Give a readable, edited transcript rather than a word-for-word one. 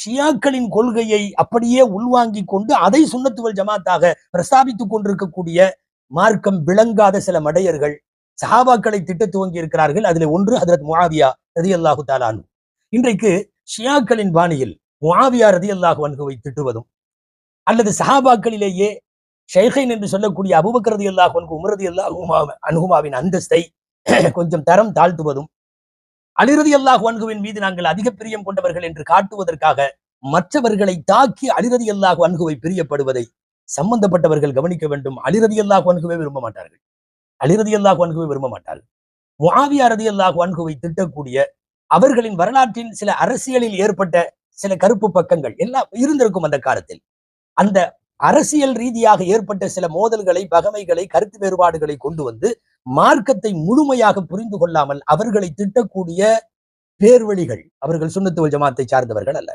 ஷியாக்களின் கொள்கையை அப்படியே உள்வாங்கிக் கொண்டு அதை சுன்னத்துவல் ஜமாத்தாக பிரஸ்தாபித்துக் கொண்டிருக்கக்கூடிய மார்க்கம் விளங்காத சில மடையர்கள் சஹாபாக்களை திட்ட துவங்கி இருக்கிறார்கள். அதில் ஒன்று ஹஜ்ரத் முஆவியா ரலியல்லாஹு தஆலா அன்ஹு. இன்றைக்கு ஷியாக்களின் பாணியில் முஆவியா ரலியல்லாஹு அன்ஹுவை திட்டுவதும் அல்லது சஹாபாக்களிலேயே ஷைഖைன் என்று சொல்லக்கூடிய அபூபக்கர் ரலியல்லாஹு அன்ஹு, உமர் ரலியல்லாஹு அன்ஹுமாவின் அந்தஸ்தை கொஞ்சம் தரம் தாழ்த்துவதும், அலி ரலியல்லாஹு அன்ஹுவின் மீது நாங்கள் அதிக பிரியம் கொண்டவர்கள் என்று காட்டுவதற்காக மற்றவர்களை தாக்கி அலி ரலியல்லாஹு அன்ஹுவை பிரியப்படுவதை சம்பந்தப்பட்டவர்கள் கவனிக்க வேண்டும். அலி ரலியல்லாஹு அன்ஹுவை விரும்ப மாட்டார்கள். அலி ரலியல்லாஹு அன்ஹுவை விரும்ப மாட்டார்கள். முஆவியா ரலியல்லாஹு அன்ஹுவை திட்டக்கூடிய அவர்களின் வரலாற்றின் சில அரசியலில் ஏற்பட்ட சில கருப்பு பக்கங்கள் எல்லாம் இருந்திருக்கும். அந்த காலத்தில் அந்த அரசியல் ரீதியாக ஏற்பட்ட சில மோதல்களை, பகைமைகளை, கருத்து வேறுபாடுகளை கொண்டு வந்து மார்க்கத்தை முழுமையாக புரிந்து கொள்ளாமல் அவர்களை திட்டக்கூடிய பேர்வழிகள் அவர்கள் சுன்னத்துவல் ஜமாத்தை சார்ந்தவர்கள் அல்ல.